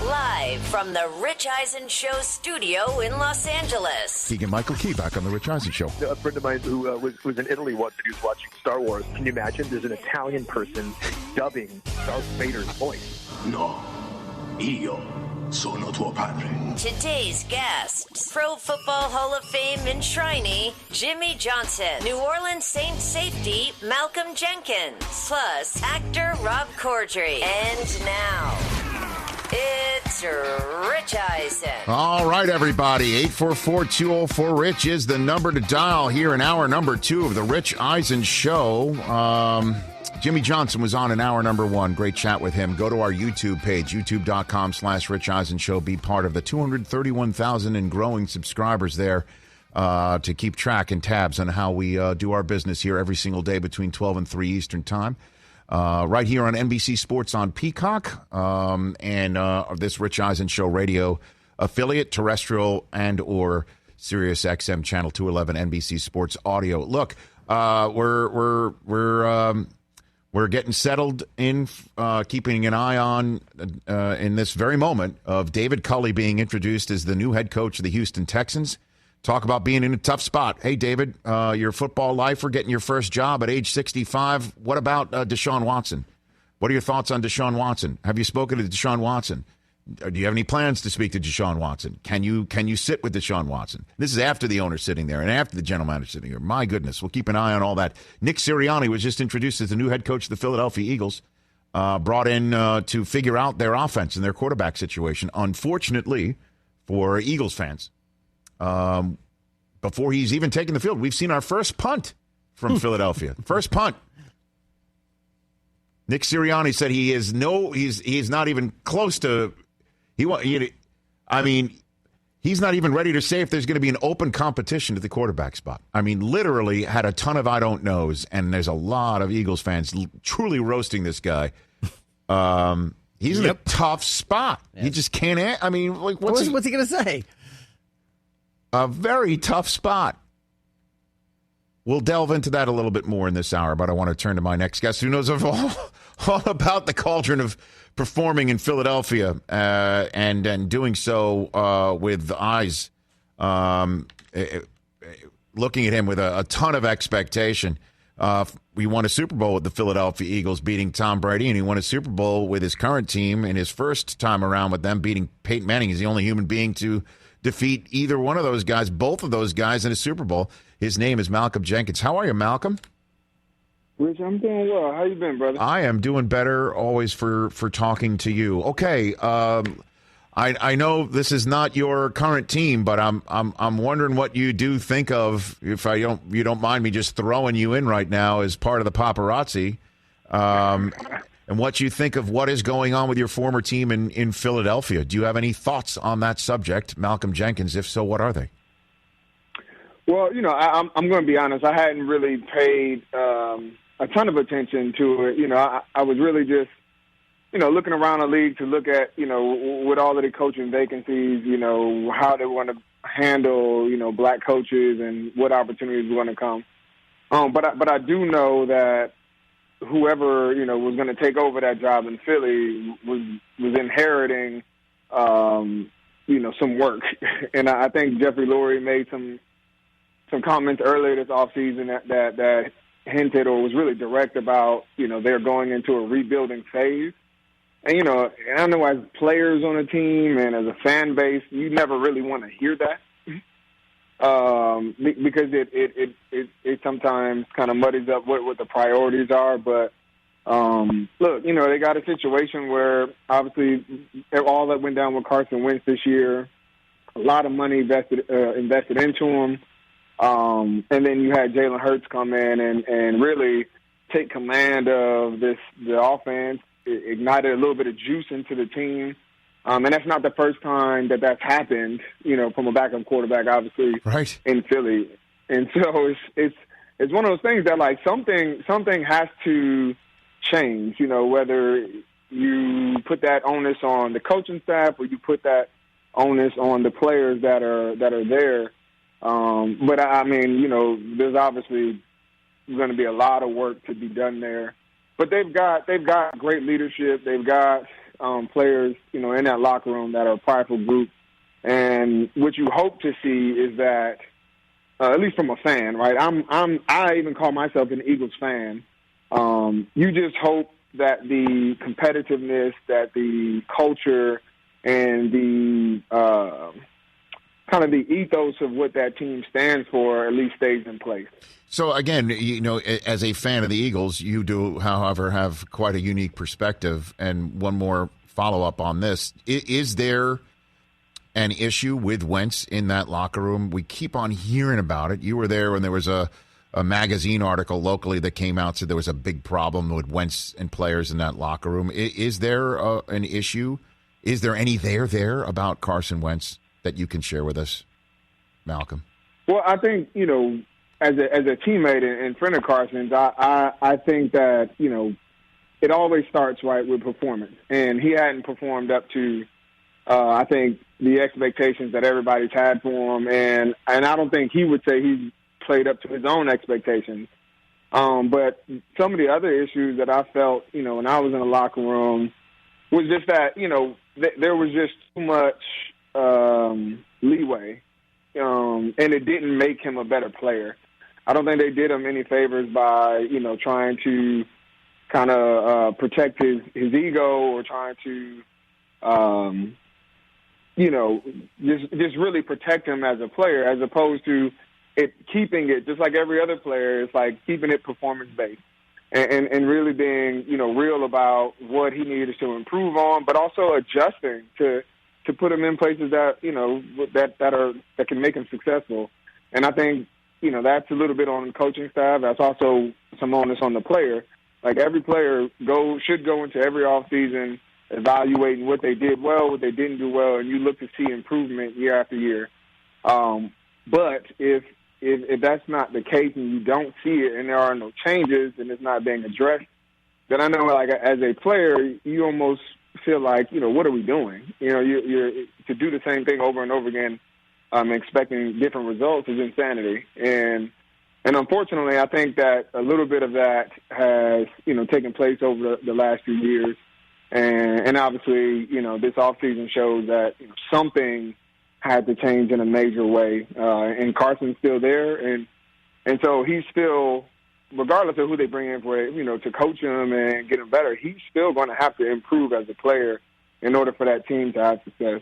Live from the Rich Eisen Show studio in Los Angeles. Keegan Michael Key back on the Rich Eisen Show. A friend of mine who was in Italy once and he was watching Star Wars. Can you imagine? There's an Italian person dubbing Darth Vader's voice. No, io sono tuo padre. Today's guests, Pro Football Hall of Fame enshrinee Jimmy Johnson, New Orleans Saints safety Malcolm Jenkins, plus actor Rob Corddry. And now, it's Rich Eisen. All right, everybody. 844-204-RICH is the number to dial here in hour number 2 of the Rich Eisen Show. Jimmy Johnson was on in hour number 1. Great chat with him. Go to our YouTube page, youtube.com/Rich Eisen Show. Be part of the 231,000 and growing subscribers there to keep track and tabs on how we do our business here every single day between 12 and 3 Eastern Time. Right here on NBC Sports on Peacock and this Rich Eisen Show radio affiliate, terrestrial and or Sirius XM channel 211 NBC Sports Audio. Look, we're getting settled in, keeping an eye on in this very moment of David Culley being introduced as the new head coach of the Houston Texans. Talk about being in a tough spot. Hey, David, you're a football lifer, getting your first job at age 65. What about Deshaun Watson? What are your thoughts on Deshaun Watson? Have you spoken to Deshaun Watson? Do you have any plans to speak to Deshaun Watson? Can you sit with Deshaun Watson? This is after the owner's sitting there and after the general manager sitting here. My goodness, we'll keep an eye on all that. Nick Sirianni was just introduced as the new head coach of the Philadelphia Eagles, brought in to figure out their offense and their quarterback situation. Unfortunately for Eagles fans, before he's even taken the field, we've seen our first punt from Philadelphia. First punt. Nick Sirianni said he's not even close to. He's not even ready to say if there's going to be an open competition to the quarterback spot. I mean, literally had a ton of I don't knows, and there's a lot of Eagles fans truly roasting this guy. He's in a tough spot. Yeah. He just can't. What's he going to say? A very tough spot. We'll delve into that a little bit more in this hour, but I want to turn to my next guest who knows all about the cauldron of performing in Philadelphia and doing so with eyes, looking at him with a ton of expectation. He won a Super Bowl with the Philadelphia Eagles, beating Tom Brady, and he won a Super Bowl with his current team in his first time around with them, beating Peyton Manning. He's the only human being to defeat either one of those guys, both of those guys in a Super Bowl. His name is Malcolm Jenkins. How are you, Malcolm? Rich, I'm doing well. How you been, brother? I am doing better, always for talking to you. Okay, I know this is not your current team, but I'm wondering what you do think of, if you don't mind me just throwing you in right now as part of the paparazzi, and what you think of what is going on with your former team in Philadelphia. Do you have any thoughts on that subject, Malcolm Jenkins? If so, what are they? Well, I'm going to be honest. I hadn't really paid a ton of attention to it. I was really just, looking around the league to look at, with all of the coaching vacancies, how they want to handle, black coaches and what opportunities were going to come. But I do know that whoever, was going to take over that job in Philly was inheriting, some work. And I think Jeffrey Lurie made some comments earlier this offseason that hinted or was really direct about, they're going into a rebuilding phase. And, I know as players on a team and as a fan base, you never really want to hear that because it sometimes kind of muddies up what the priorities are. But, look, they got a situation where obviously all that went down with Carson Wentz this year, a lot of money invested into him. And then you had Jalen Hurts come in and really take command of the offense, ignited a little bit of juice into the team. And that's not the first time that's happened, from a backup quarterback, obviously, right, in Philly. And so it's one of those things that, like, something has to change, whether you put that onus on the coaching staff or you put that onus on the players that are there. But I mean, there's obviously going to be a lot of work to be done there. But they've got great leadership. They've got players, in that locker room that are a prideful group. And what you hope to see is that, at least from a fan, right? I even call myself an Eagles fan. You just hope that the competitiveness, that the culture, and the kind of the ethos of what that team stands for at least stays in place. So, again, as a fan of the Eagles, you do, however, have quite a unique perspective. And one more follow-up on this. Is there an issue with Wentz in that locker room? We keep on hearing about it. You were there when there was a magazine article locally that came out, said there was a big problem with Wentz and players in that locker room. Is there an issue? Is there any there about Carson Wentz that you can share with us, Malcolm? Well, I think, as a teammate and friend of Carson's, I think that, it always starts right with performance. And he hadn't performed up to, I think, the expectations that everybody's had for him. And I don't think he would say he's played up to his own expectations. But some of the other issues that I felt, when I was in the locker room was just that, there was just too much leeway. And it didn't make him a better player. I don't think they did him any favors by, trying to kind of protect his ego or trying to, just really protect him as a player, as opposed to keeping it, just like every other player, it's like keeping it performance-based and really being, real about what he needed to improve on, but also adjusting to put him in places that, that can make him successful. And I think, that's a little bit on the coaching staff. That's also some onus on the player. Like, every player should go into every offseason evaluating what they did well, what they didn't do well, and you look to see improvement year after year. But if that's not the case and you don't see it and there are no changes and it's not being addressed, then I know, like, as a player, you almost feel like, what are we doing? You're to do the same thing over and over again, expecting different results is insanity. And unfortunately, I think that a little bit of that has, taken place over the last few years. And obviously, this offseason shows that something had to change in a major way. And Carson's still there. And so he's still, regardless of who they bring in for, to coach him and get him better, he's still going to have to improve as a player in order for that team to have success.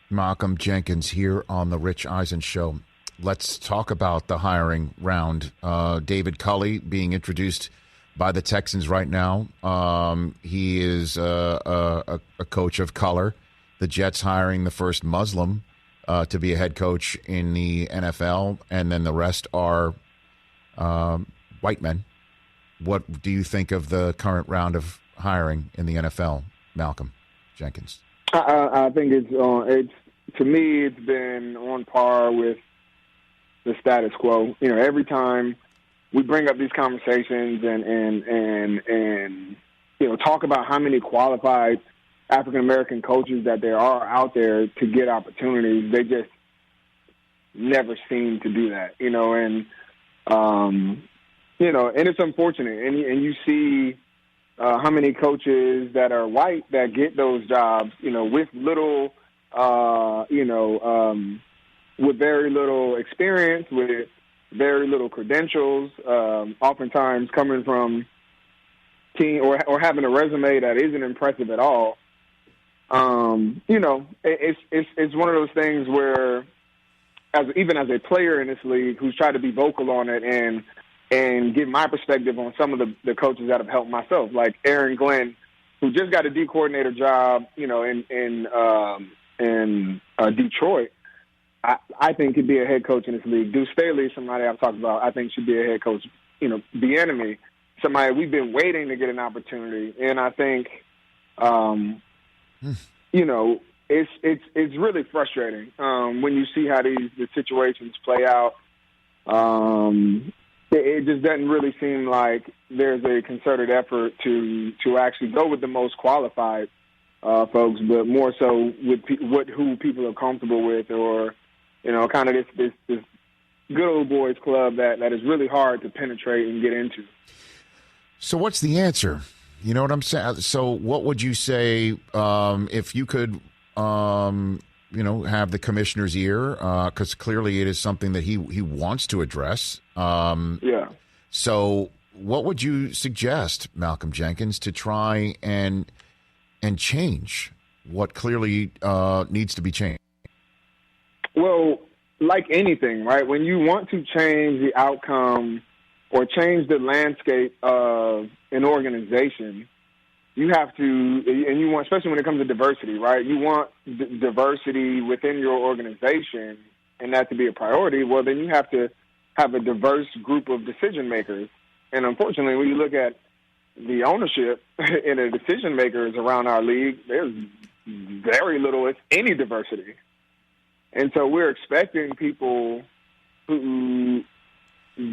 Malcolm Jenkins here on the Rich Eisen Show. Let's talk about the hiring round. David Culley being introduced by the Texans right now. He is a coach of color. The Jets hiring the first Muslim to be a head coach in the NFL, and then the rest are white men. What do you think of the current round of hiring in the NFL, Malcolm Jenkins? I think it's to me, it's been on par with the status quo. Every time we bring up these conversations and talk about how many qualified African American coaches that there are out there to get opportunities, they just never seem to do that. And it's unfortunate. And you see how many coaches that are white that get those jobs, with little, with very little experience, with very little credentials, oftentimes coming from team or having a resume that isn't impressive at all. It's one of those things where, even as a player in this league who's tried to be vocal on it and give my perspective on some of the coaches that have helped myself, like Aaron Glenn, who just got a D coordinator job, in Detroit. I think could be a head coach in this league. Deuce Staley, somebody I've talked about, I think should be a head coach. The enemy, somebody we've been waiting to get an opportunity, and I think, it's really frustrating when you see how the situations play out. It just doesn't really seem like there's a concerted effort to actually go with the most qualified folks, but more so with who people are comfortable with, or kind of this good old boys club that is really hard to penetrate and get into. So what's the answer? You know what I'm saying? So what would you say if you could, have the commissioner's ear? Because clearly it is something that he wants to address. Yeah. So what would you suggest, Malcolm Jenkins, to try and change what clearly needs to be changed? Well, like anything, right? When you want to change the outcome or change the landscape of an organization, you have to, and you want, especially when it comes to diversity, right? You want diversity within your organization and that to be a priority. Well, then you have to have a diverse group of decision makers. And unfortunately, when you look at the ownership and the decision makers around our league, there's very little, if any, diversity. And so we're expecting people who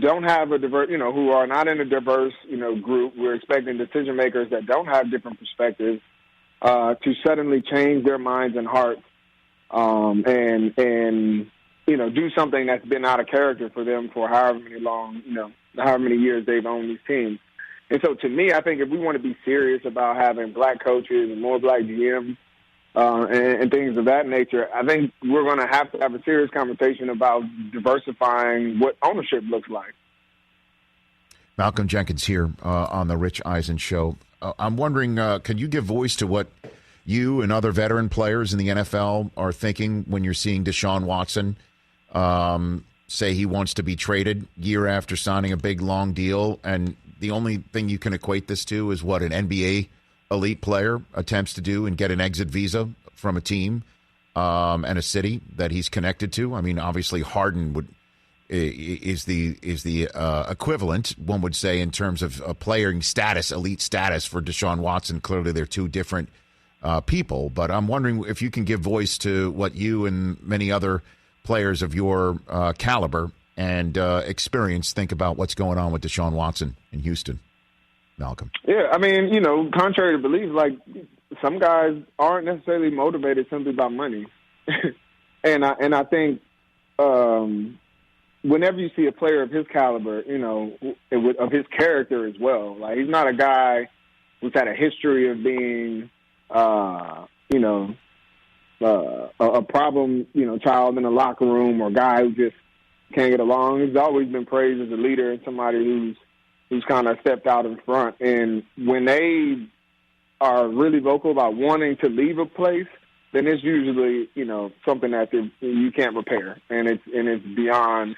don't have a diverse, who are not in a diverse, group. We're expecting decision makers that don't have different perspectives to suddenly change their minds and hearts and do something that's been out of character for them for however many years they've owned these teams. And so to me, I think if we want to be serious about having black coaches and more black GMs, and things of that nature, I think we're going to have a serious conversation about diversifying what ownership looks like. Malcolm Jenkins here on the Rich Eisen Show. I'm wondering, can you give voice to what you and other veteran players in the NFL are thinking when you're seeing Deshaun Watson say he wants to be traded year after signing a big, long deal, and the only thing you can equate this to is what an NBA elite player attempts to do and get an exit visa from a team and a city that he's connected to. I mean, obviously Harden is the equivalent, one would say, in terms of playing status, elite status for Deshaun Watson. Clearly they're two different people, but I'm wondering if you can give voice to what you and many other players of your caliber and experience think about what's going on with Deshaun Watson in Houston. Malcolm. Yeah, I mean, contrary to belief, like some guys aren't necessarily motivated simply by money, and I think whenever you see a player of his caliber, of his character as well, like he's not a guy who's had a history of being, a problem, child in the locker room or guy who just can't get along. He's always been praised as a leader and somebody who's kind of stepped out in front. And when they are really vocal about wanting to leave a place, then it's usually, something that you can't repair. And it's beyond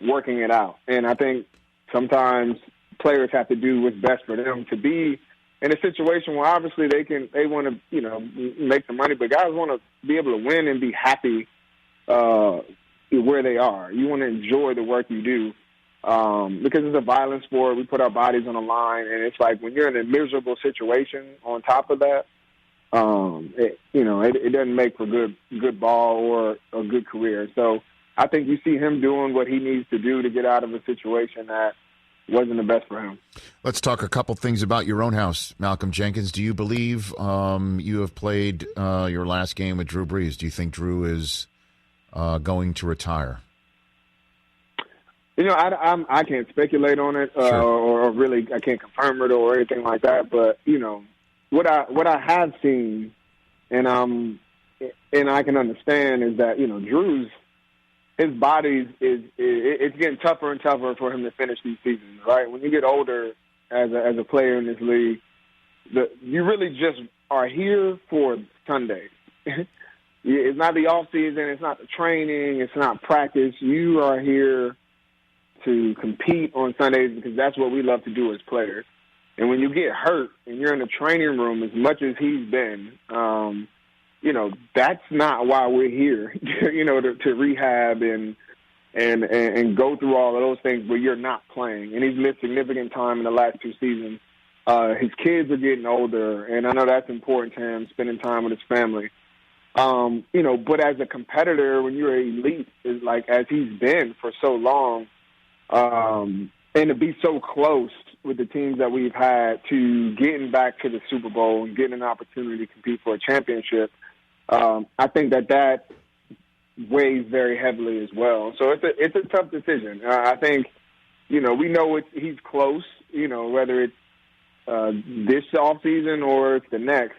working it out. And I think sometimes players have to do what's best for them to be in a situation where obviously they want to, make some money, but guys want to be able to win and be happy where they are. You want to enjoy the work you do. Because it's a violent sport, we put our bodies on the line, and it's like when you're in a miserable situation on top of that, it doesn't make for good ball or a good career. So I think you see him doing what he needs to do to get out of a situation that wasn't the best for him. Let's talk a couple things about your own house, Malcolm Jenkins. Do you believe you have played your last game with Drew Brees? Do you think Drew is going to retire? I can't speculate on it, Sure. or really I can't confirm it or anything like that. But what I have seen, and I can understand is that Drew's his body it's getting tougher and tougher for him to finish these seasons. Right, when you get older as a player in this league, you really just are here for Sundays. It's not the off season, it's not the training, it's not practice. You are here to compete on Sundays because that's what we love to do as players. And when you get hurt and you're in the training room as much as he's been, that's not why we're here, to rehab and go through all of those things where you're not playing. And he's missed significant time in the last two seasons. His kids are getting older, and I know that's important to him, spending time with his family. But as a competitor, when you're elite, is like as he's been for so long, and to be so close with the teams that we've had to getting back to the Super Bowl and getting an opportunity to compete for a championship, I think that weighs very heavily as well. So it's a tough decision. I think, we know he's close, whether it's this offseason or it's the next,